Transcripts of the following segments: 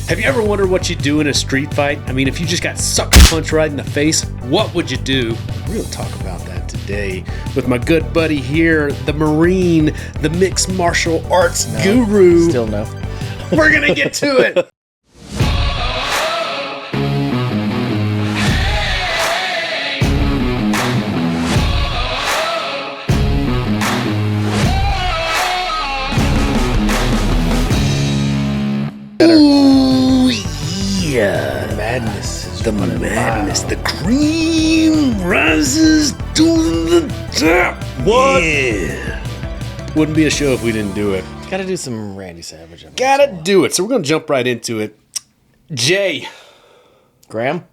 Have you ever wondered what you'd do in a street fight? I mean, if you just got sucker punched right in the face, what would you do? We'll talk about that today with my good buddy here, the Marine, the mixed martial arts guru. Still no. We're going to get to it. Ooh, yeah. The madness is The madness. The cream rises to the top. What? Yeah. Wouldn't be a show if we didn't do it. Gotta do some Randy Savage. Gotta do it. So we're going to jump right into it. Jay. Graham?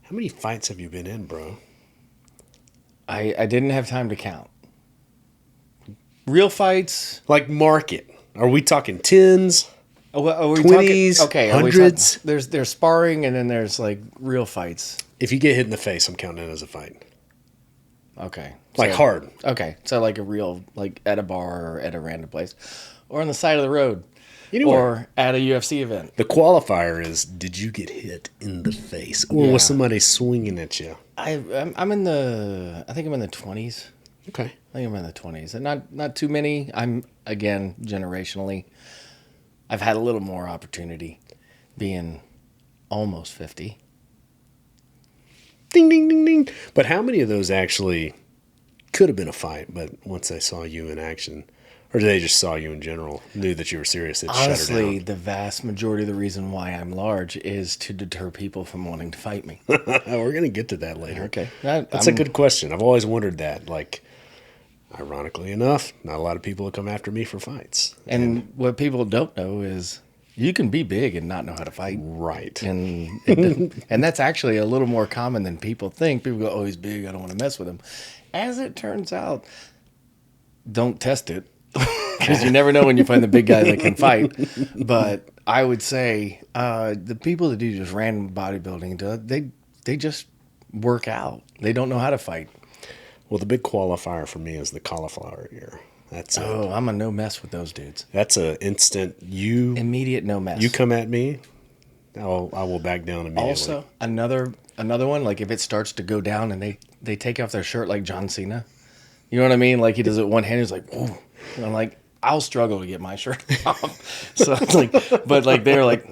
How many fights have you been in, bro? I didn't have time to count. Real fights? Like market. Are we talking tens? Are we 20s, talking, okay, hundreds? There's sparring and then there's like real fights. If you get hit in the face, I'm counting it as a fight. Okay. Like so, hard. Okay. So like a real, like at a bar or at a random place. Or on the side of the road. Anywhere. Or at a UFC event. The qualifier is, did you get hit in the face? Or was somebody swinging at you? I'm in the, I think I'm in the 20s. Okay. I think I'm in the 20s. And not too many. I'm, again, generationally, I've had a little more opportunity being almost 50. Ding, ding, ding, ding. But how many of those actually could have been a fight, but once they saw you in action, or they just saw you in general, knew that you were serious, they'd shut her Honestly, down? the vast majority of the reason why I'm large is to deter people from wanting to fight me. We're going to get to that later. Okay. That's a good question. I've always wondered that. Like, ironically enough, not a lot of people will come after me for fights. And what people don't know is you can be big and not know how to fight. Right. And and that's actually a little more common than people think. People go, oh, he's big, I don't want to mess with him. As it turns out, don't test it. Because you never know when you find the big guy that can fight. But I would say the people that do just random bodybuilding, they just work out. They don't know how to fight. Well, the big qualifier for me is the cauliflower ear. That's I'm a no mess with those dudes. That's a instant. Immediate no mess. You come at me, I will back down immediately. Also, another one, like if it starts to go down and they take off their shirt like John Cena. You know what I mean? Like he does it one hand, he's like, whoa. And I'm like, I'll struggle to get my shirt off. So it's like, but like they're like,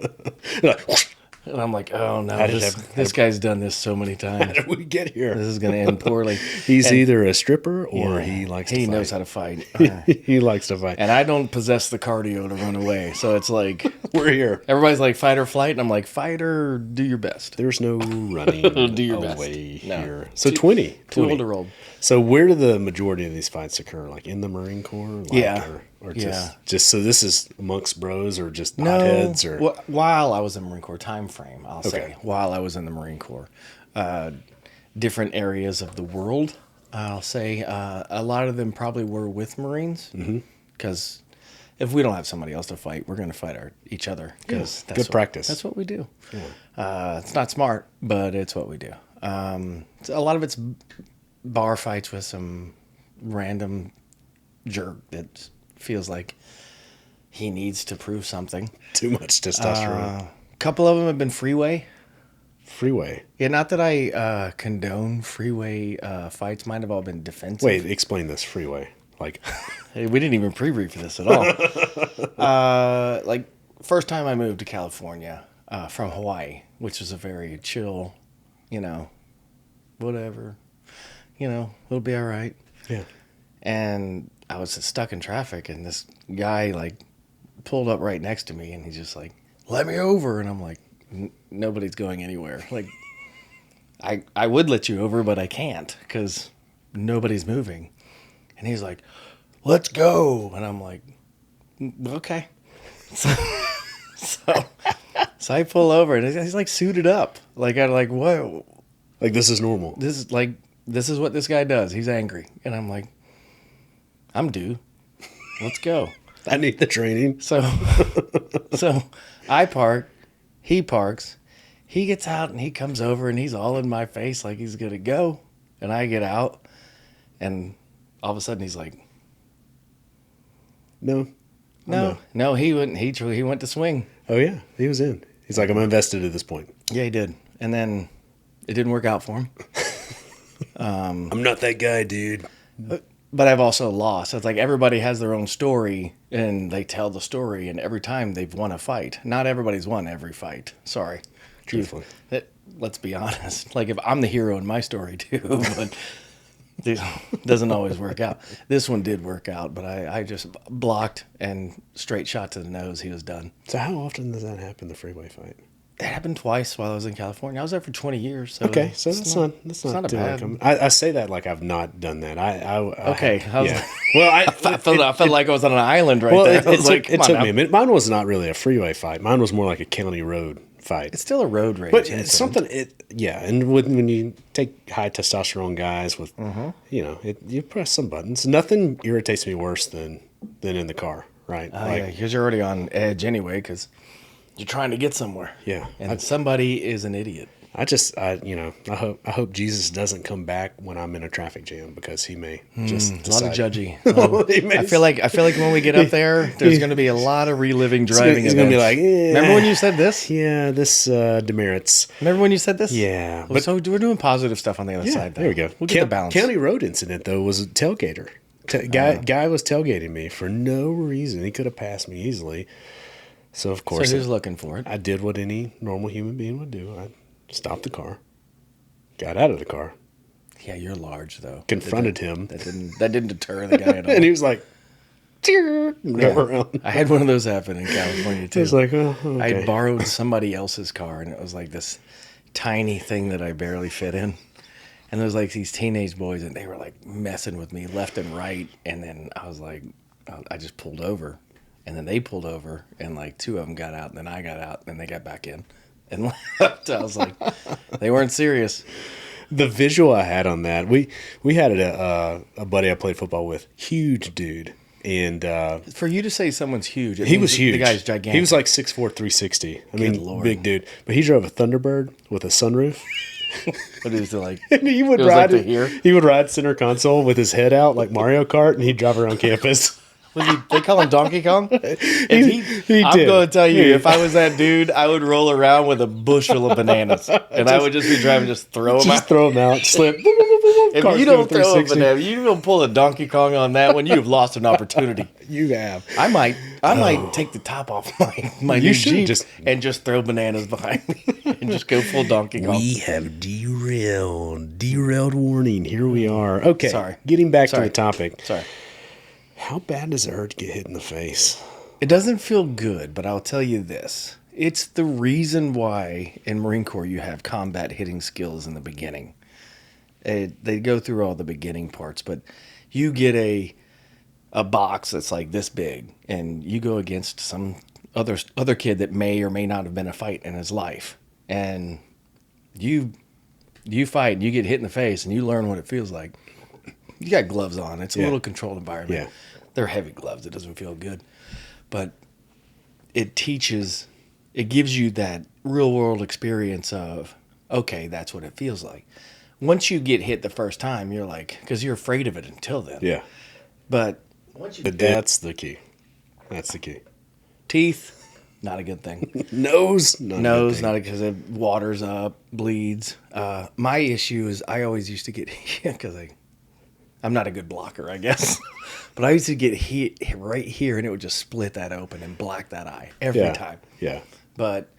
and I'm like, oh no, this guy's done this so many times. How did we get here? This is going to end poorly. He's either a stripper or he likes to fight. He knows how to fight. He likes to fight. And I don't possess the cardio to run away. So it's like, we're here. Everybody's like fight or flight. And I'm like, fight or do your best. There's no running do your best. Away No. here. So 20. Too old to roll. So where do the majority of these fights occur? Like in the Marine Corps? Like, yeah. Or just so this is amongst bros or just hotheads? Or while I was in the Marine Corps time frame, I'll say. While I was in the Marine Corps. Different areas of the world, I'll say. A lot of them probably were with Marines. Because if we don't have somebody else to fight, we're going to fight each other. Because that's good practice. That's what we do. Yeah. It's not smart, but it's what we do. A lot of it's bar fights with some random jerk that feels like he needs to prove something. Too much testosterone. A couple of them have been freeway. Freeway? Yeah, not that I condone freeway fights. Mine have all been defensive. Wait, explain this freeway. Like, hey, we didn't even pre-brief this at all. Like, first time I moved to California from Hawaii, which was a very chill, whatever. It'll be all right. Yeah. And I was stuck in traffic, and this guy, like, pulled up right next to me, and he's just like, let me over. And I'm like, nobody's going anywhere. Like, I would let you over, but I can't because nobody's moving. And he's like, let's go. And I'm like, okay. So I pull over, and he's like suited up. Like, I'm like, whoa. Like, this is normal. This is what this guy does. He's angry. And I'm like, I'm due. Let's go. I need the training. So I park. He parks. He gets out and he comes over and he's all in my face like he's going to go. And I get out. And all of a sudden he's like, No, he went to swing. Oh yeah, he was in. He's like, I'm invested at this point. Yeah, he did. And then it didn't work out for him. I'm not that guy, dude. But I've also lost. It's like everybody has their own story, and they tell the story, and every time they've won a fight. Not everybody's won every fight. Sorry. Truthfully. Let's be honest. Like, if I'm the hero in my story, too, but it doesn't always work out. This one did work out, but I just blocked and straight shot to the nose. He was done. So how often does that happen, the freeway fight? It happened twice while I was in California. I was there for 20 years. So Okay, so that's not a bad. I say that like I've not done that. Okay. Well, I felt like I was on an island right well, there. it took me a minute. Mine was not really a freeway fight. Mine was more like a county road fight. It's still a road rage. But it's something. And when you take high testosterone guys with, you press some buttons. Nothing irritates me worse than in the car, right? Yeah, because you're already on edge anyway, because you're trying to get somewhere. Yeah, and somebody is an idiot. I hope Jesus doesn't come back when I'm in a traffic jam, because he may just a lot of judgy. I feel like when we get up there, there's going to be a lot of reliving driving. He's going to be like, remember when you said this? Yeah, this demerits. Remember when you said this? Yeah. But so we're doing positive stuff on the other side. Though. There we go. We'll get the balance. County road incident, though, was a tailgater. Guy was tailgating me for no reason. He could have passed me easily. So, of course. So he was looking for it. I did what any normal human being would do. I stopped the car, got out of the car. Yeah, you're large, though. Confronted him. That didn't deter the guy at all. And he was like, around. I had one of those happen in California, too. It was like, oh, okay. I borrowed somebody else's car, and it was like this tiny thing that I barely fit in. And there was like these teenage boys, and they were like messing with me left and right. And then I was like, I just pulled over. And then they pulled over, and like two of them got out, and then I got out, and they got back in and left. I was like, they weren't serious. The visual I had on that, we had a buddy I played football with, huge dude. And for you to say someone's huge, he was huge. The guy's gigantic. He was like 6'4", 360. Lord. Big dude. But he drove a Thunderbird with a sunroof. What is it like? And he would ride center console with his head out like Mario Kart, and he'd drive around campus. They call him Donkey Kong? He did. I'm going to tell you, if I was that dude, I would roll around with a bushel of bananas. And I would just be driving, just throw them out. Just throw them out, slip. If you don't throw a banana, you don't pull a Donkey Kong on that one, you have lost an opportunity. You have. I might take the top off my new Jeep and just throw bananas behind me and just go full Donkey Kong. We have derailed warning. Here we are. Okay. Sorry. Getting back to the topic. Sorry. How bad does it hurt to get hit in the face? It doesn't feel good, but I'll tell you this. It's the reason why in Marine Corps you have combat hitting skills in the beginning. They go through all the beginning parts, but you get a box that's like this big, and you go against some other kid that may or may not have been a fight in his life, and you fight and you get hit in the face, and you learn what it feels like. You got gloves on. It's a little controlled environment. Yeah. They're heavy gloves. It doesn't feel good. But it gives you that real world experience of, okay, that's what it feels like. Once you get hit the first time, you're like, because you're afraid of it until then. Yeah. But once you that's the key. That's the key. Teeth, not a good thing. Nose, not because it waters up, bleeds. My issue is I always used to get hit because I'm not a good blocker, I guess. But I used to get hit right here, and it would just split that open and black that eye every time. Yeah. But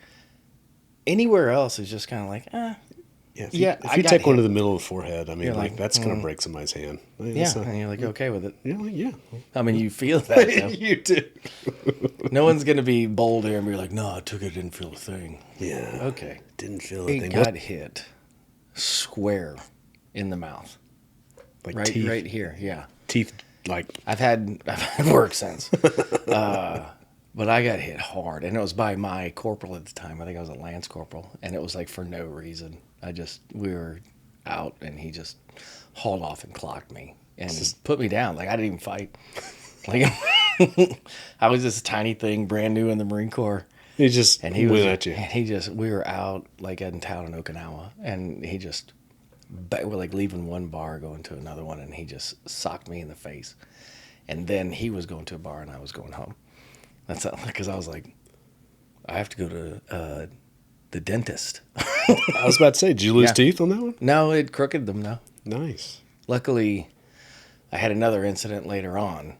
anywhere else is just kind of like, If you take one to the middle of the forehead, I mean, that's going to break somebody's hand. And you're like, okay with it. You're like, yeah. I mean, you feel that. You do. No one's going to be bold here and be like, no, I took it, didn't feel a thing. Yeah. Okay. Didn't feel a thing. Got hit square in the mouth. Like right, teeth. right here, yeah. Teeth, like... I've had work since. But I got hit hard, and it was by my corporal at the time. I think I was a lance corporal, and it was like for no reason. We were out, and he just hauled off and clocked me and put me down. Like, I didn't even fight. Like, I was this tiny thing, brand new in the Marine Corps. He just went at you. And we were out, like, in town in Okinawa, and we're like leaving one bar, going to another one, and he just socked me in the face. And then he was going to a bar, and I was going home. That's because I was like, I have to go to the dentist. I was about to say, did you lose teeth on that one? No, it crooked them. No. Nice. Luckily, I had another incident later on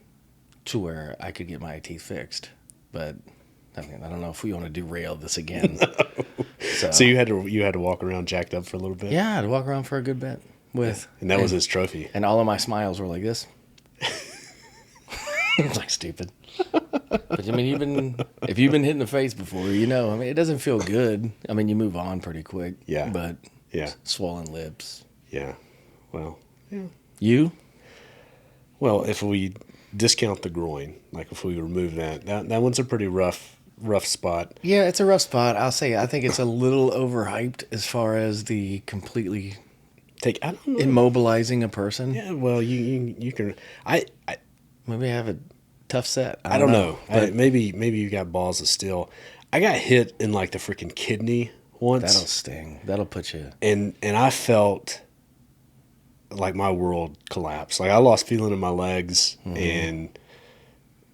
to where I could get my teeth fixed. But I mean, I don't know if we want to derail this again. No. So you had to walk around jacked up for a little bit? Yeah, I had to walk around for a good bit and that was his trophy. And all of my smiles were like this. It's like stupid. But I mean, if you've been hit in the face before, you know, I mean, it doesn't feel good. I mean, you move on pretty quick. Yeah. But yeah, swollen lips. Yeah. Well, yeah. You? Well, if we discount the groin, like if we remove that one's a pretty rough spot. Yeah, it's a rough spot. I'll say I think it's a little overhyped as far as the completely I don't know. immobilizing a person. Yeah, well, you can. Maybe I have a tough set. I don't know. Maybe you got balls of steel. I got hit in like the freaking kidney once. That'll sting. That'll put you. And I felt like my world collapsed. Like I lost feeling in my legs, and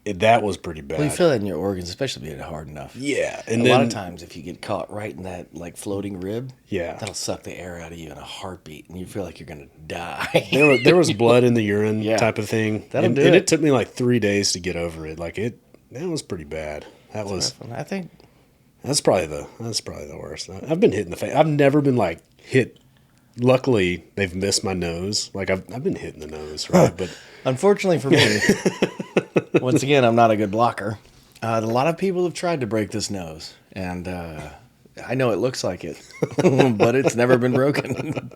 that was pretty bad. Well, you feel that in your organs, especially if you hit it hard enough. Yeah, and a lot of times, if you get caught right in that like floating rib, that'll suck the air out of you in a heartbeat, and you feel like you're gonna die. there was blood in the urine type of thing. And it took me like 3 days to get over it. Like that was pretty bad. I think that's probably the worst. I've been hit in the face. I've never been like hit. Luckily, they've missed my nose. Like I've been hit in the nose, right? But unfortunately for me, once again, I'm not a good blocker. A lot of people have tried to break this nose, and I know it looks like it, but it's never been broken.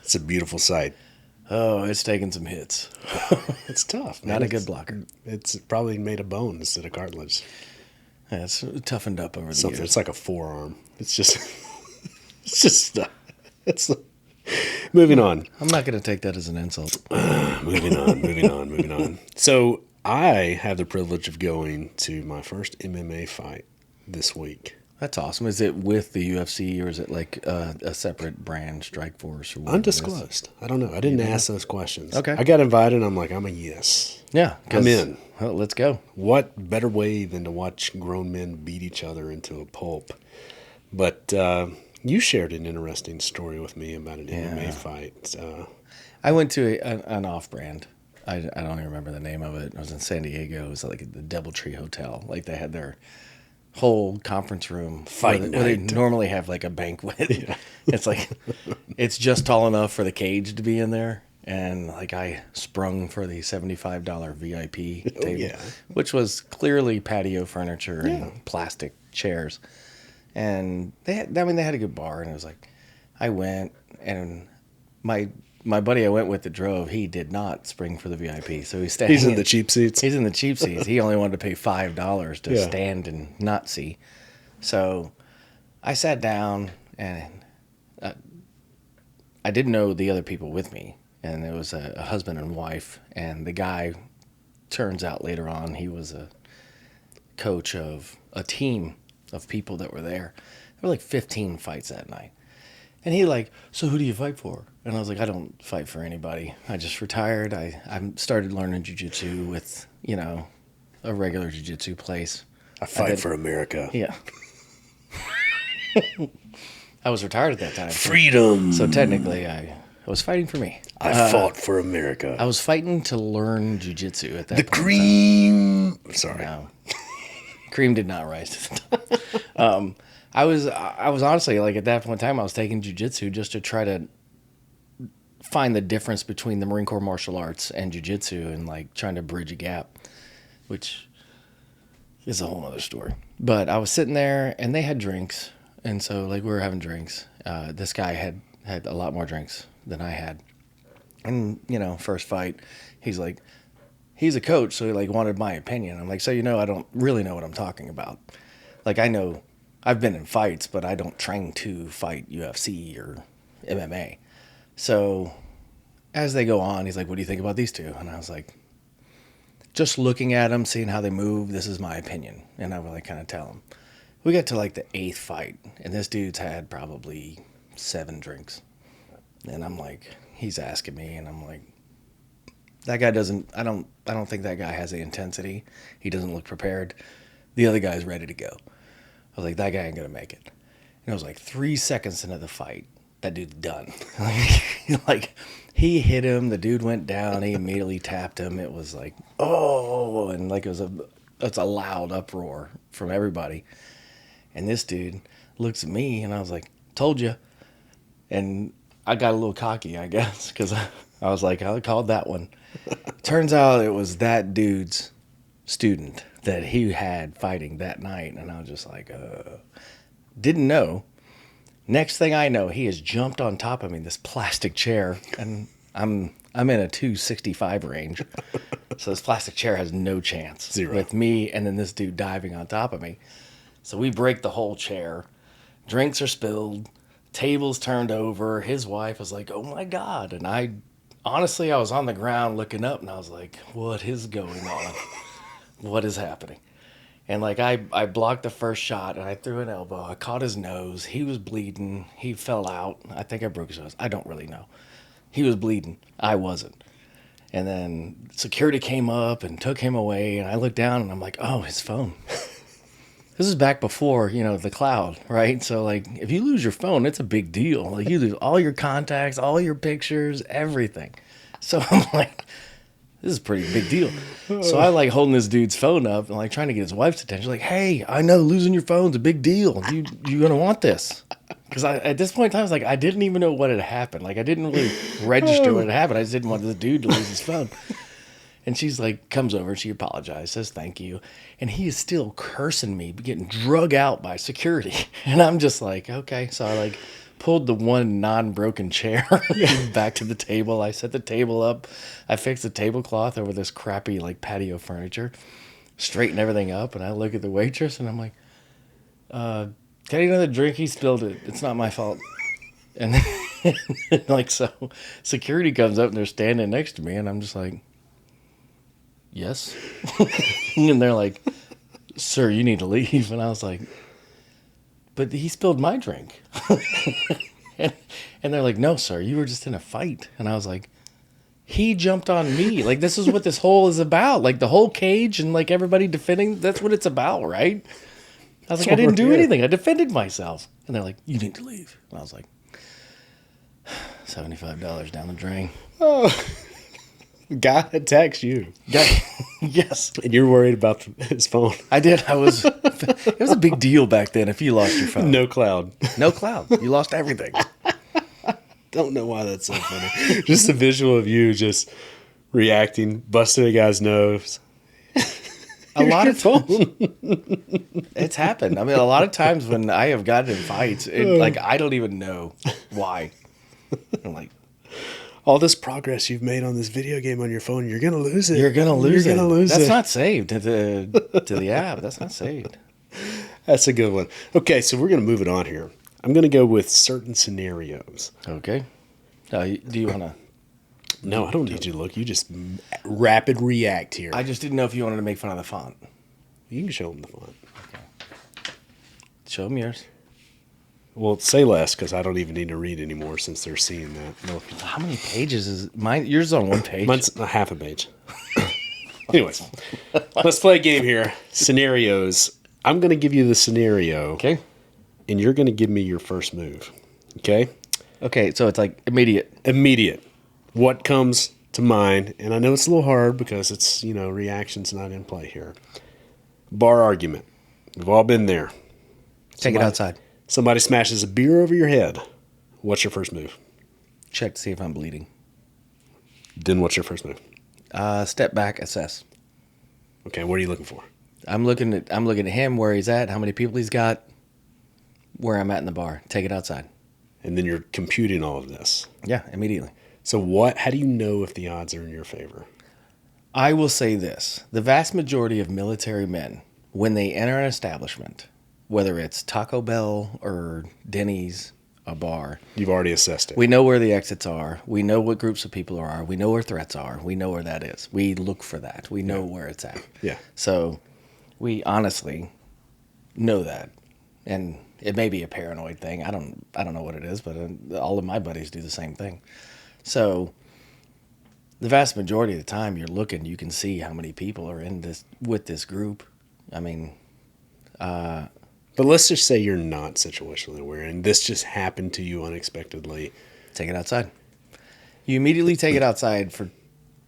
It's a beautiful sight. Oh, it's taken some hits. It's tough. Not a good blocker. It's probably made of bone instead of cartilage. Yeah, it's toughened up over the years. It's like a forearm. It's just it's moving on. I'm not going to take that as an insult. Moving on. So I have the privilege of going to my first MMA fight this week. That's awesome. Is it with the UFC or is it like a separate brand, Strikeforce? Or undisclosed. I don't know. I didn't ask those questions. Okay. I got invited. I'm like, I'm a yes. Yeah. I'm in. Well, let's go. What better way than to watch grown men beat each other into a pulp? But you shared an interesting story with me about an MMA fight. I went to an off-brand. I don't even remember the name of it. I was in San Diego. It was like the DoubleTree Hotel. Like they had their whole conference room where they normally have like a banquet. Yeah. It's like it's just tall enough for the cage to be in there. And like I sprung for the $75 VIP table, which was clearly patio furniture and plastic chairs. And they had a good bar, and it was like, I went, and my buddy I went with that drove, he did not spring for the VIP, so he's in the cheap seats. He's in the cheap seats. He only wanted to pay $5 to stand and not see. So I sat down, and I didn't know the other people with me, and it was a husband and wife, and the guy turns out later on he was a coach of a team of people that were there. There were like 15 fights that night. And he like, so who do you fight for? And I was like, I don't fight for anybody. I just retired. I started learning jiu-jitsu with, a regular jiu-jitsu place. I fight for America. Yeah. I was retired at that time. Freedom. So technically I was fighting for me. I fought for America. I was fighting to learn jiu-jitsu at that point. The cream. Sorry. No. Cream did not rise to the top. I was honestly like at that point in time I was taking jiu-jitsu just to try to find the difference between the Marine Corps martial arts and jiu-jitsu and like trying to bridge a gap, which is a whole other story. But I was sitting there and they had drinks, and so like we were having drinks. This guy had a lot more drinks than I had, and first fight, he's like. He's a coach, so he like wanted my opinion. I'm like, so I don't really know what I'm talking about. Like I know I've been in fights, but I don't train to fight UFC or MMA. So as they go on, he's like, what do you think about these two? And I was like, just looking at them, seeing how they move, this is my opinion. And I would like kind of tell him. We got to like the 8th fight, and this dude's had probably 7 drinks. And I'm like, he's asking me, and I'm like, that guy doesn't, I don't think that guy has the intensity. He doesn't look prepared. The other guy's ready to go. I was like, that guy ain't going to make it. And it was like 3 seconds into the fight, that dude's done. Like, he hit him, the dude went down, he immediately tapped him. It was like, oh, and like it's a loud uproar from everybody. And this dude looks at me, and I was like, told you. And I got a little cocky, I guess, because I was like, I called that one. Turns out it was that dude's student that he had fighting that night. And I was just like, didn't know. Next thing I know, he has jumped on top of me, this plastic chair, and I'm in a 265 range. So this plastic chair has no chance. Zero. With me and then this dude diving on top of me. So we break the whole chair. Drinks are spilled. Tables turned over. His wife was like, oh my God. And I was on the ground looking up, and I was like, what is going on? What is happening? And like I blocked the first shot, and I threw an elbow. I caught his nose. He was bleeding. He fell out. I think I broke his nose. I don't really know. He was bleeding. I wasn't. And then security came up and took him away. And I looked down, and I'm like, oh, his phone. This is back before, the cloud, right? So like if you lose your phone, it's a big deal. Like you lose all your contacts, all your pictures, everything. So I'm like, this is a pretty big deal. So I like holding this dude's phone up and like trying to get his wife's attention. Like, hey, I know losing your phone's a big deal. You gonna want this? Because at this point in time, I was like, I didn't even know what had happened. Like I didn't really register what had happened. I just didn't want the dude to lose his phone. And she's like, comes over and she apologizes, says thank you. And he is still cursing me, getting drug out by security. And I'm just like, okay. So I like pulled the one non-broken chair back to the table. I set the table up. I fixed the tablecloth over this crappy like patio furniture, straightened everything up. And I look at the waitress and I'm like, can I get another drink? He spilled it. It's not my fault. And like, so security comes up and they're standing next to me. And I'm just like, yes. And they're like, sir, you need to leave. And I was like, but he spilled my drink. and they're like, no, sir, you were just in a fight. And I was like, he jumped on me. Like, this is what this whole is about. Like, the whole cage and, like, everybody defending, that's what it's about, right? I was like, I didn't do anything. I defended myself. And they're like, you need to leave. And I was like, $75 down the drain. Oh. Guy attacks you. Yes. And you're worried about his phone. I did. It was a big deal back then if you lost your phone. No cloud. No cloud. You lost everything. Don't know why that's so funny. Just a visual of you just reacting, busting a guy's nose. A lot of times. It's happened. I mean, a lot of times when I have gotten in fights, like I don't even know why. I'm like, all this progress you've made on this video game on your phone, you're going to lose it. You're going to lose it. That's it. not saved to the app. That's not saved. That's a good one. Okay, so we're going to move it on here. I'm going to go with certain scenarios. Okay. Do you want to? No, I don't need you to look. You just rapid react here. I just didn't know if you wanted to make fun of the font. You can show them the font. Okay. Show them yours. Well, say less because I don't even need to read anymore since they're seeing that. No. How many pages is mine? Yours is on one page. Mine's a half a page. Anyways, let's play a game here. Scenarios. I'm going to give you the scenario. Okay. And you're going to give me your first move. Okay? Okay, so it's like immediate. Immediate. What comes to mind? And I know it's a little hard because it's, reaction's not in play here. Bar argument. We've all been there. Take it outside. Somebody smashes a beer over your head. What's your first move? Check to see if I'm bleeding. Then what's your first move? Step back, assess. Okay, what are you looking for? I'm looking at him, where he's at, how many people he's got, where I'm at in the bar. Take it outside. And then you're computing all of this. Yeah, immediately. So how do you know if the odds are in your favor? I will say this. The vast majority of military men, when they enter an establishment, whether it's Taco Bell or Denny's, a bar. You've already assessed it. We know where the exits are. We know what groups of people are. We know where threats are. We know where that is. We look for that. We know where it's at. Yeah. So we honestly know that. And it may be a paranoid thing. I don't know what it is, but all of my buddies do the same thing. So the vast majority of the time you're looking, you can see how many people are in this with this group. I mean, But let's just say you're not situationally aware and this just happened to you unexpectedly. Take it outside. You immediately take it outside for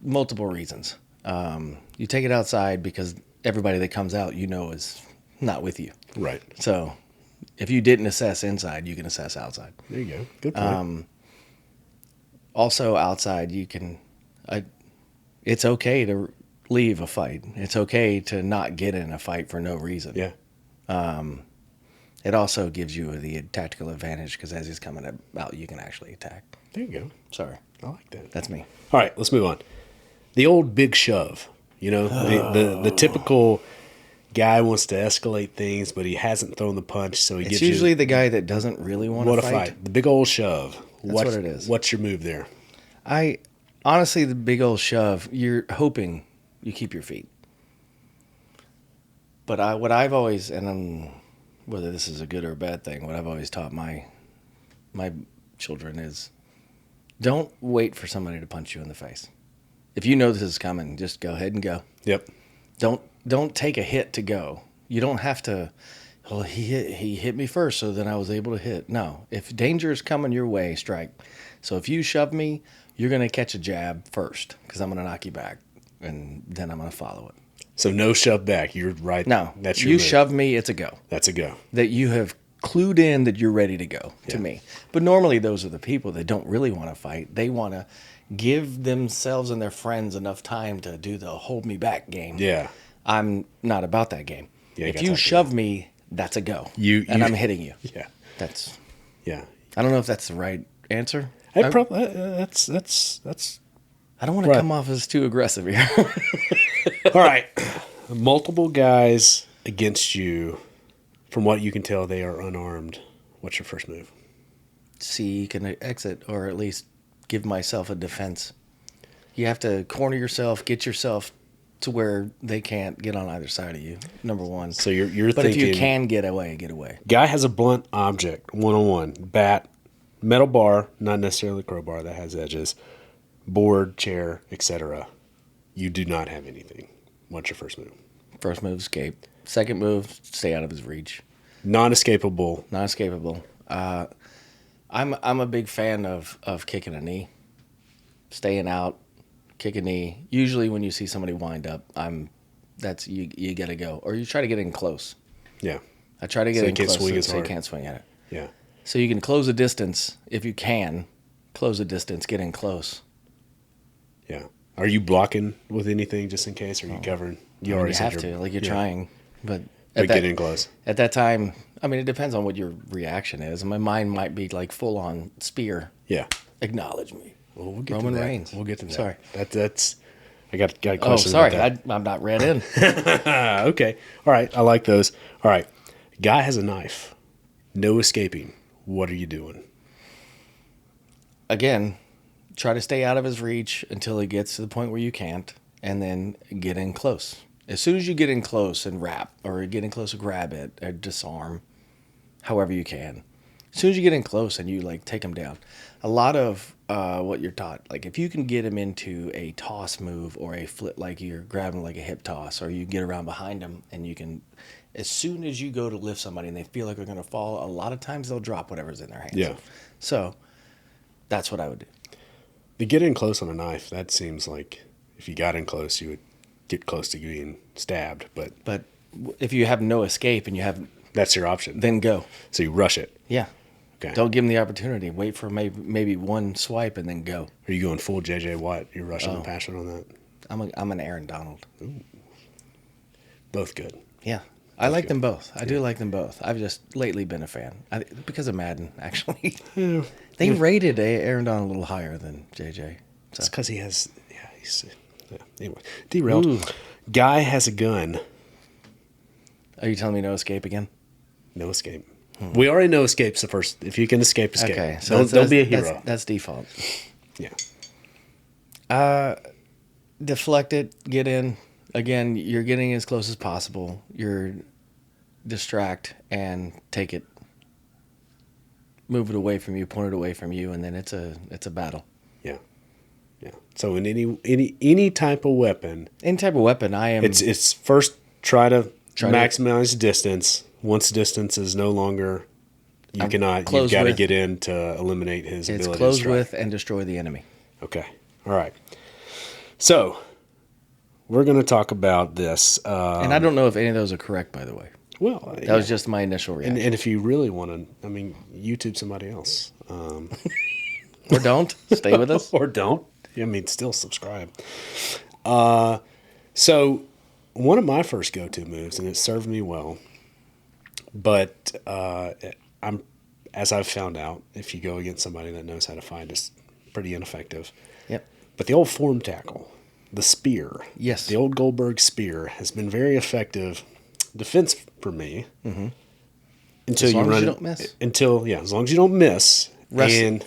multiple reasons. You take it outside because everybody that comes out, is not with you. Right. So if you didn't assess inside, you can assess outside. There you go. Good point. Also outside, it's okay to leave a fight. It's okay to not get in a fight for no reason. Yeah. It also gives you the tactical advantage because as he's coming out, you can actually attack. There you go. Sorry. I like that. That's me. All right, let's move on. The old big shove. The typical guy wants to escalate things, but he hasn't thrown the punch, so It's usually the guy that doesn't really want to fight. The big old shove. That's what it is. What's your move there? Honestly, the big old shove, you're hoping you keep your feet. But what I've always, whether this is a good or a bad thing, what I've always taught my children is don't wait for somebody to punch you in the face. If you know this is coming, just go ahead and go. Yep. Don't take a hit to go. You don't have to, well, he hit me first, so then I was able to hit. No. If danger is coming your way, strike. So if you shove me, you're going to catch a jab first because I'm going to knock you back, and then I'm going to follow it. So no shove back. You're right. No. That's your you move. shove me, it's a go. That's a go. That you have clued in that you're ready to go to me. But normally those are the people that don't really want to fight. They want to give themselves and their friends enough time to do the hold me back game. Yeah. I'm not about that game. Yeah, if you shove me, that's a go. I'm hitting you. Yeah. I don't know if that's the right answer. That's I don't want to come off as too aggressive here. All right. Multiple guys against you. From what you can tell, they are unarmed. What's your first move? See, you can exit or at least give myself a defense. You have to corner yourself, get yourself to where they can't get on either side of you, number one. So you're but thinking... if you can get away, get away. Guy has a blunt object, one-on-one. Bat, metal bar, not necessarily a crowbar that has edges, board, chair, etc. You do not have anything. What's your first move? First move, escape. Second move, stay out of his reach. Non-escapable. Non-escapable. I'm a big fan of kicking a knee, staying out, kick a knee. Usually when you see somebody wind up, you got to go, or you try to get in close. Yeah. I try to get in close so you can't swing at it. Yeah. So you can close a distance if you can. Close a distance, get in close. Yeah. Are you blocking with anything just in case? Or are you covering? You already have to, like you're trying, but get in close. At that time, it depends on what your reaction is. My mind might be like full on spear. Yeah. Acknowledge me. Well, we'll get Roman to that. Reigns. We'll get to that. Sorry. That's. I got a question. Oh, sorry. About that. I'm not read in. Okay. All right. I like those. All right. Guy has a knife. No escaping. What are you doing? Again, try to stay out of his reach until he gets to the point where you can't, and then get in close. As soon as you get in close and wrap, or get in close and grab it, or disarm, however you can. As soon as you get in close and you take him down, a lot of what you're taught, if you can get him into a toss move or a flip, like you're grabbing like a hip toss, or you get around behind him and you can, as soon as you go to lift somebody and they feel like they're going to fall, a lot of times they'll drop whatever's in their hands. Yeah. So that's what I would do. To get in close on a knife, that seems like if you got in close, you would get close to being stabbed. But if you have no escape and you have... That's your option. Then go. So you rush it. Yeah. Okay. Don't give them the opportunity. Wait for maybe one swipe and then go. Are you going full J.J. Watt? You're rushing the passion on that? I'm an Aaron Donald. Ooh. Both good. Yeah. I like them both. I do like them both. I've just lately been a fan. Because of Madden, actually. Yeah. They rated Aaron Donald a little higher than J.J. So. It's because he has... Yeah, he's... Anyway, derailed. Ooh. Guy has a gun. Are you telling me no escape again? No escape. We already know escape's the first. If you can escape, escape. Okay, so don't be a hero. That's default. Yeah. Deflect it. Get in. Again, you're getting as close as possible. You're distract and take it. Move it away from you. Point it away from you, and then it's a battle. Yeah. Yeah. So in any type of weapon. Any type of weapon, I am. It's first try to maximize distance. Once distance is no longer, you've got to get in to eliminate his ability to strike. It's close with and destroy the enemy. Okay. All right. So we're going to talk about this. And I don't know if any of those are correct, by the way. Well, that was just my initial reaction. And if you really want to, YouTube somebody else. Or don't. Stay with us. Or don't. Still subscribe. So one of my first go-to moves, and it served me well, but as I've found out, if you go against somebody that knows how to fight, it's pretty ineffective. Yep. But the old form tackle, the spear, yes, the old Goldberg spear has been very effective defense for me. Mm-hmm. Until as long you run, as you don't miss. As long as you don't miss.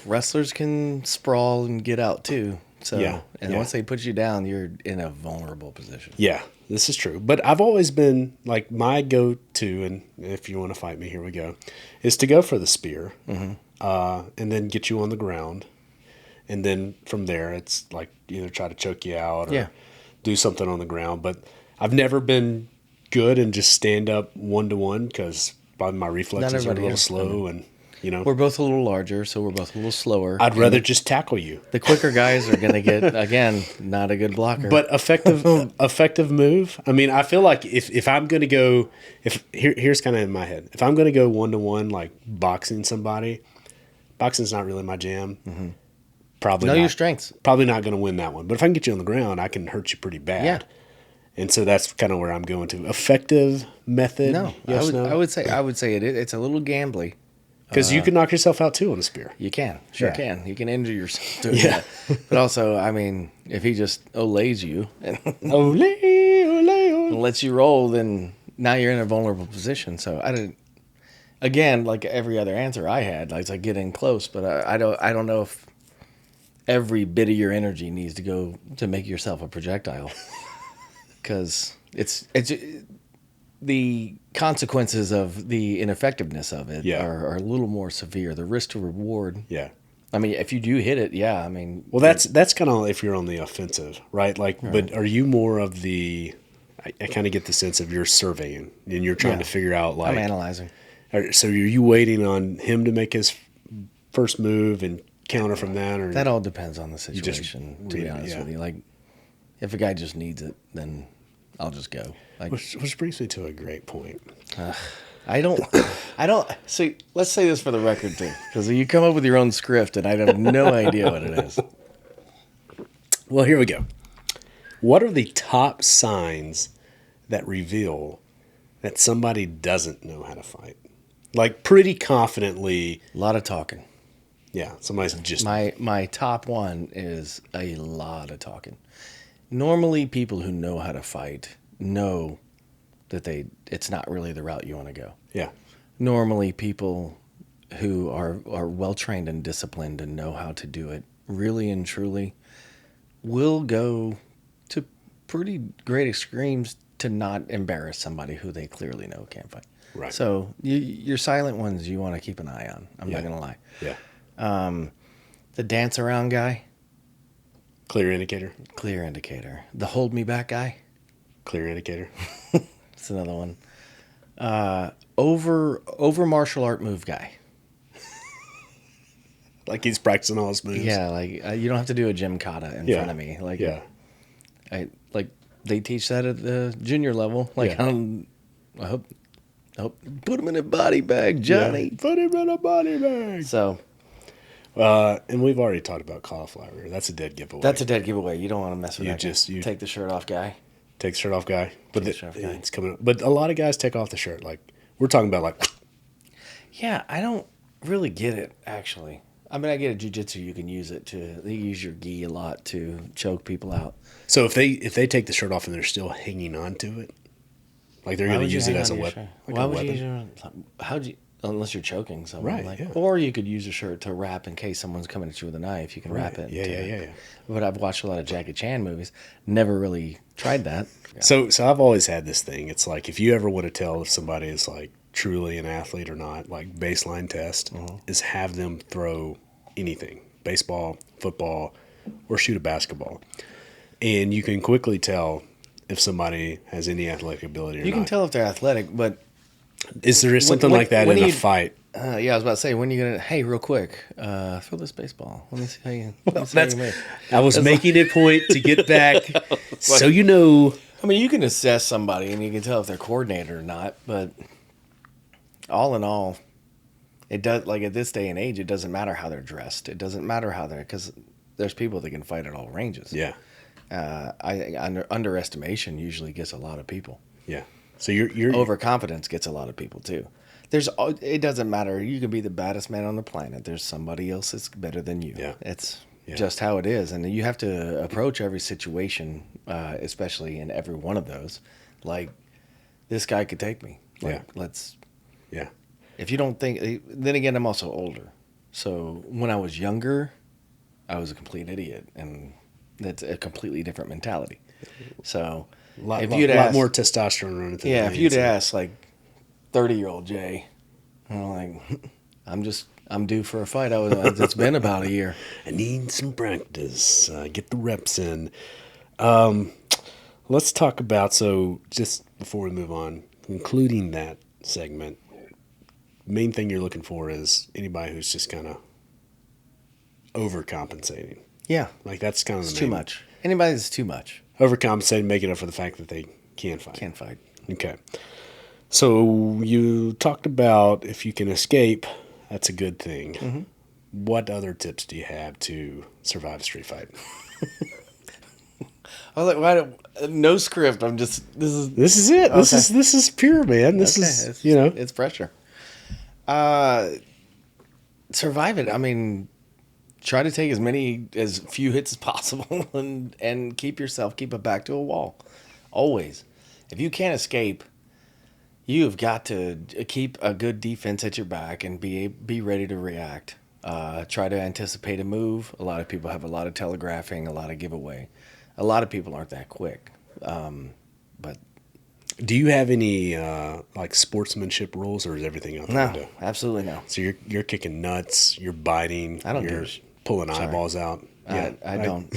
Wrestlers can sprawl and get out too. So, once they put you down, you're in a vulnerable position. Yeah, this is true. But I've always been like my go-to, and if you want to fight me, here we go, is to go for the spear, and then get you on the ground, and then from there it's like either try to choke you out or do something on the ground. But I've never been good and just stand up 1-to-1 because my reflexes are a little slow and. We're both a little larger, so we're both a little slower. I'd rather just tackle you. The quicker guys are going to get, again, not a good blocker. But effective move. I feel like if I'm going to go, here's kind of in my head. If I'm going to go 1-to-1, like boxing somebody, boxing's not really my jam. Mm-hmm. Probably know not, your strengths. Probably not going to win that one. But if I can get you on the ground, I can hurt you pretty bad. Yeah. And so that's kind of where I'm going to. Effective method. No. Yes, I would say it's a little gambly. Because you can knock yourself out too on a spear. You can. Sure can. You can injure yourself doing that. But also, if he just olays you and lets you roll, then now you're in a vulnerable position. So again, like every other answer I had, it's like getting close, but I don't know if every bit of your energy needs to go to make yourself a projectile. Because it's the consequences of the ineffectiveness of it are a little more severe. The risk to reward. Yeah. If you do hit it, Well, that's kind of if you're on the offensive, right? But are you more of the? I kind of get the sense of you're surveying and you're trying to figure out I'm analyzing. So are you waiting on him to make his first move and counter from that, or that all depends on the situation? To be honest with you, if a guy just needs it, then I'll just go. Which brings me to a great point. I don't see. Let's say this for the record too, because you come up with your own script, and I have no idea what it is. Well, here we go. What are the top signs that reveal that somebody doesn't know how to fight? Like pretty confidently. A lot of talking. Yeah, somebody's just. My top one is a lot of talking. Normally, people who know how to fight know that it's not really the route you want to go. Yeah. Normally, people who are well trained and disciplined and know how to do it really and truly will go to pretty great extremes to not embarrass somebody who they clearly know can't fight. Right. So your silent ones you want to keep an eye on. I'm not going to lie. Yeah. The dance around guy. Clear indicator. Clear indicator. The hold me back guy. Clear indicator. That's another one. Over martial art move guy. Like he's practicing all his moves. Yeah, you don't have to do a gym kata in front of me. They teach that at the junior level. I hope put him in a body bag, Johnny. Yeah, put him in a body bag. So. And we've already talked about cauliflower. That's a dead giveaway. That's a dead giveaway. You don't want to mess with that. You take the shirt off guy. Take the shirt off guy. But it's coming up. But a lot of guys take off the shirt. We're talking about Yeah, I don't really get it, actually. I get it. Jiu-jitsu, you can use it they use your gi a lot to choke people out. So if they take the shirt off and they're still hanging on to it, they're going to use it as a weapon. Why would you use it? How'd you... Unless you're choking someone. Right, yeah. Or you could use a shirt to wrap in case someone's coming at you with a knife. You can wrap it. Yeah. But I've watched a lot of Jackie Chan movies. Never really tried that. Yeah. So I've always had this thing. It's like if you ever want to tell if somebody is truly an athlete or not, baseline test is have them throw anything. Baseball, football, or shoot a basketball. And you can quickly tell if somebody has any athletic ability or You not. can tell if they're athletic, but Is there something like that in a fight? yeah, I was about to say, when are you gonna? Hey, real quick, throw this baseball. Let me see how you. Let me see how you make. I was making a point to get back, so like- you know. I mean, you can assess somebody and you can tell if they're coordinated or not, but all in all, it does. Like at this day and age, it doesn't matter how they're dressed. It doesn't matter how they're because there's people that can fight at all ranges. Yeah, Underestimation usually gets a lot of people. yeah. So you're Overconfidence gets a lot of people too. It doesn't matter. You can be the baddest man on the planet. There's somebody else that's better than you. Yeah. It's Yeah. just how it is, and you have to approach every situation, especially in every one of those. Like this guy could take me. Like, Yeah. Let's. yeah. If you don't think, then again, I'm also older. So when I was younger, I was a complete idiot, and that's a completely different mentality. So A lot asked, more testosterone running through. yeah, the if you'd veins. asked like 30-year-old Jay, I'm like, I'm due for a fight. It's been about a year. I need some practice. Get the reps in. Let's talk about, so just before we move on, including that segment, main thing you're looking for is anybody who's just kind of overcompensating. Yeah, Like that's kind of it's the too main, much. Anybody that's too much overcompensating, making up for the fact that they can fight. can't fight. Okay. So you talked about if you can escape, that's a good thing. Mm-hmm. What other tips do you have to survive a street fight? I was like, no script. This is This is it. Okay. This is pure, man. This okay. is It's pressure. Survive it. I mean, try to take as few hits as possible, and keep a back to a wall. Always, if you can't escape, you've got to keep a good defense at your back and be ready to react. Try to anticipate a move. A lot of people have a lot of telegraphing, a lot of giveaway. A lot of people aren't that quick. But Do you have any like sportsmanship rules, or is everything out the no, window? absolutely no. So you're kicking nuts, you're biting, I don't you're do pulling eyeballs out. Yeah, I don't.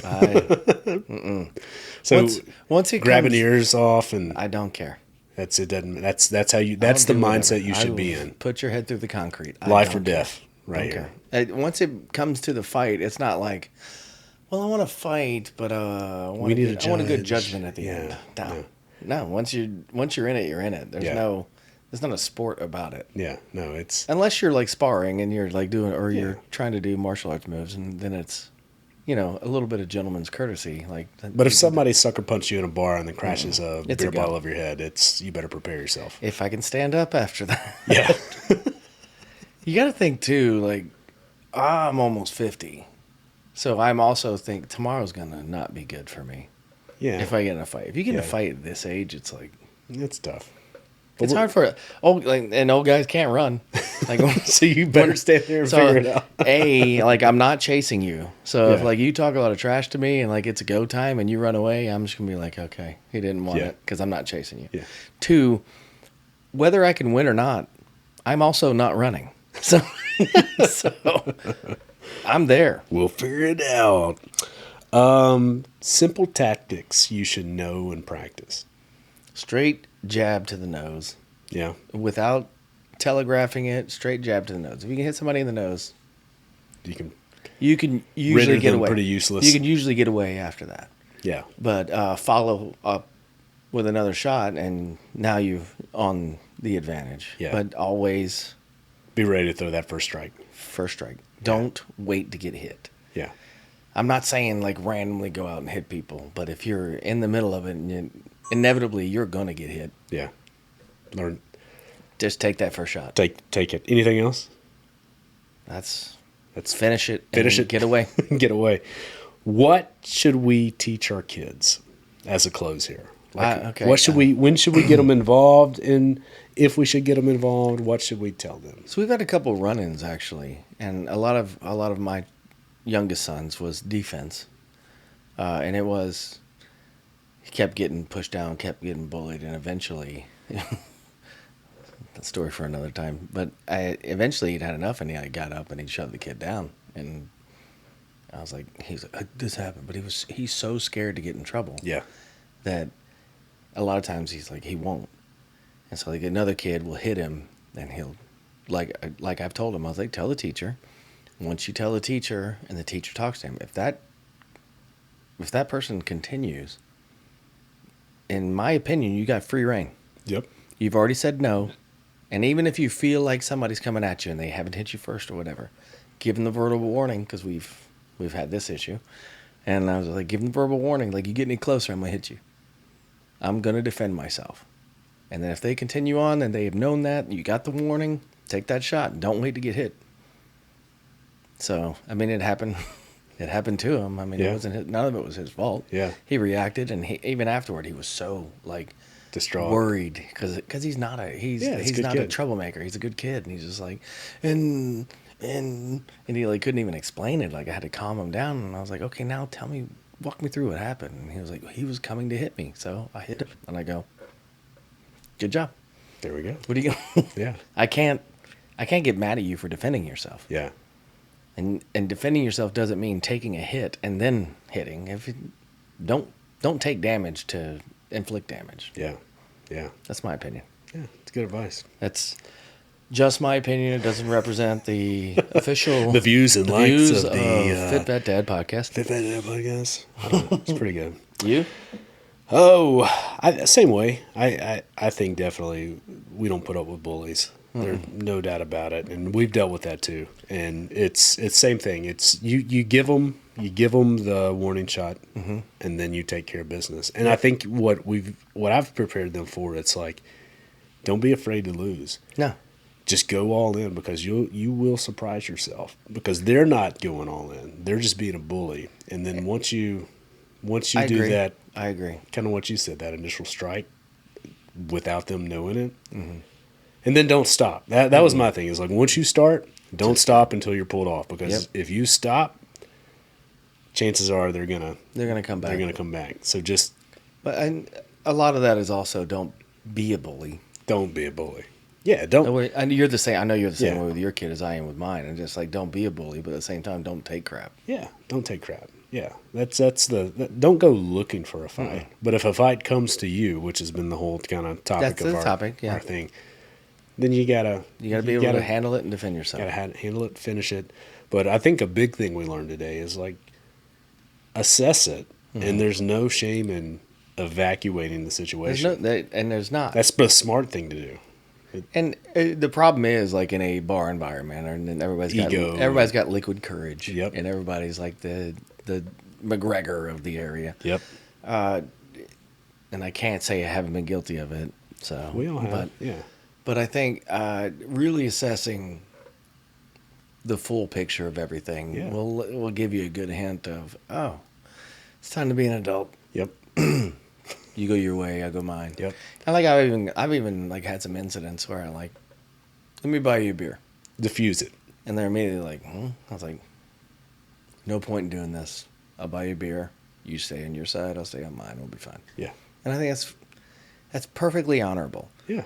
So once it grabbing comes, ears off, and I don't care. that's it. Doesn't that's how you? That's the I'll do mindset whatever. you I should will be in. Put your head through the concrete. I Life or don't care. death, right Don't here. care. Once it comes to the fight, it's not like, well, I want to fight, but I want a good judge. judgment at the end. Yeah. No. Once you're in it, you're in it. There's not a sport about it. Yeah, no, it's Unless you're like sparring and you're like you're trying to do martial arts moves, and then it's, a little bit of gentleman's courtesy. Like, But if somebody sucker punches you in a bar and then crashes a It's a beer go. bottle over your head, you better prepare yourself. if I can stand up after that, Yeah. you got to think too. Like, I'm almost 50, so I'm also think tomorrow's gonna not be good for me Yeah. if I get in a fight. If you get in a Yeah. fight at this age, it's like It's tough. it's hard for old guys can't run. Like, So you better stand there and figure it out. like I'm not chasing you. So if Yeah. like you talk a lot of trash to me and like it's a go time and you run away, I'm just gonna be like, okay, he didn't want Yeah. it because I'm not chasing you. Yeah. 2, whether I can win or not, I'm also not running. So, so I'm there. We'll figure it out. Simple tactics you should know and practice. Straight jab to the nose Yeah. without telegraphing it. Straight jab to the nose. If you can hit somebody in the nose, You can. you can usually get them away. pretty useless. You can usually get away after that. Yeah. But follow up with another shot, and now you've on the advantage. Yeah. But always Be ready to throw that first strike. first strike. Don't wait to get hit. Yeah. I'm not saying like randomly go out and hit people, but if you're in the middle of it, inevitably you're gonna get hit. Yeah. Learn. Just take that first shot. Take it. Anything else? That's That's finish it. Finish and it. Get away. Get away. What should we teach our kids as a close here? Okay. What should when should we get them involved in? If we should get them involved, what should we tell them? So we've had a couple run-ins actually, and a lot of my youngest sons was defense, and it was he kept getting pushed down, kept getting bullied, and eventually, that story for another time. But eventually he'd had enough, and he got up and he shoved the kid down, and I was like, he's like, this happened, but he's so scared to get in trouble Yeah. that a lot of times he's like, he won't. And so like another kid will hit him, and he'll, like I've told him, I was like, tell the teacher. Once you tell the teacher and the teacher talks to him, if that person continues, in my opinion, you got free reign. Yep. You've already said no. And even if you feel like somebody's coming at you and they haven't hit you first or whatever, give them the verbal warning, because we've had this issue. And I was like, give them the verbal warning. Like, you get any closer, I'm going to hit you. I'm going to defend myself. And then if they continue on and they have known that, you got the warning, take that shot. Don't wait to get hit. So, I mean, it happened. It happened to him. I mean, It wasn't none of it was his fault. Yeah. He reacted, and even afterward, he was so, like, distraught, worried, because he's not a troublemaker. He's a good kid, and he's just like, and he like couldn't even explain it. Like, I had to calm him down, and I was like, okay, now walk me through what happened. And he was like, he was coming to hit me, so I hit him, and I go, good job. There we go. What are you going? Yeah. I can't get mad at you for defending yourself. Yeah. And defending yourself doesn't mean taking a hit and then hitting. Don't take damage to inflict damage. Yeah. Yeah. That's my opinion. Yeah. It's good advice. That's just my opinion. It doesn't represent the official the views and likes of the Fit Vet Dad podcast. Fit Vet Dad podcast. I don't know. It's pretty good. You? Oh, same way. I think definitely we don't put up with bullies. There's no doubt about it, and we've dealt with that too. And it's same thing. It's you give them the warning shot, and then you take care of business. And I think what I've prepared them for, it's like, don't be afraid to lose. No, just go all in, because you will surprise yourself, because they're not going all in. They're just being a bully. And then once you do that, I agree. Kind of what you said, that initial strike, without them knowing it. And then don't stop. That was my thing. Is like, once you start, don't stop until you're pulled off. Because if you stop, chances are they're gonna come back. They're gonna come back. So just. But a lot of that is also, don't be a bully. Don't be a bully. Yeah, don't. And you're the same. I know you're the same way with your kid as I am with mine. And just like, don't be a bully, but at the same time, don't take crap. Yeah, don't take crap. Yeah, don't go looking for a fight. But if a fight comes to you, which has been the whole kind of topic of our thing. Then you gotta be able to handle it and defend yourself. Gotta handle it, finish it. But I think a big thing we learned today is, like, assess it, and there's no shame in evacuating the situation. There's not. That's the smart thing to do. And the problem is, like, in a bar environment, and everybody's got liquid courage. Yep. And everybody's like the McGregor of the area. Yep. And I can't say I haven't been guilty of it. So we all have. Yeah. But I think really assessing the full picture of everything will give you a good hint of, oh, it's time to be an adult. Yep. You go your way, I go mine. Yep. And like I've even like had some incidents where I'm like, let me buy you a beer. Diffuse it. And they're immediately like, I was like, no point in doing this. I'll buy you a beer. You stay on your side, I'll stay on mine. We'll be fine. Yeah. And I think that's perfectly honorable. Yeah.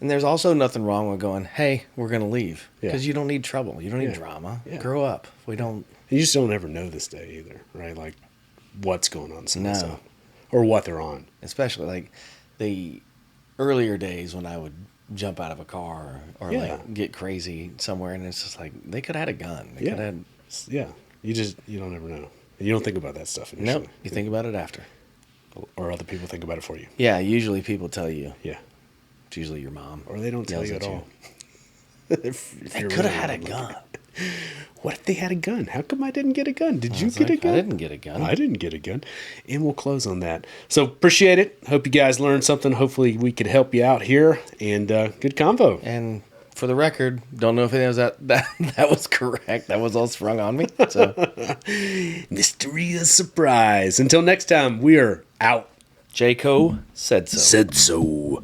There's also nothing wrong with going, hey, we're going to leave. Yeah. Because you don't need trouble. You don't need drama. Yeah. Grow up. We don't. You just don't ever know this day either, right? Like, what's going on. No. Or what they're on. Especially like the earlier days when I would jump out of a car or like get crazy somewhere, and it's just like, they could have had a gun. They could have. Yeah. You don't ever know. You don't think about that stuff initially. Nope. You think about it after. Or other people think about it for you. Yeah. Usually people tell you. Yeah. It's usually your mom. Or they don't tell you at all. They could have had a gun. What if they had a gun? How come I didn't get a gun? Did you get a gun? I didn't get a gun. I didn't get a gun. And we'll close on that. So appreciate it. Hope you guys learned something. Hopefully we could help you out here. And good convo. And for the record, don't know if it was that was correct. That was all sprung on me. So mystery is surprise. Until next time, we are out. Jayco said so. Said so.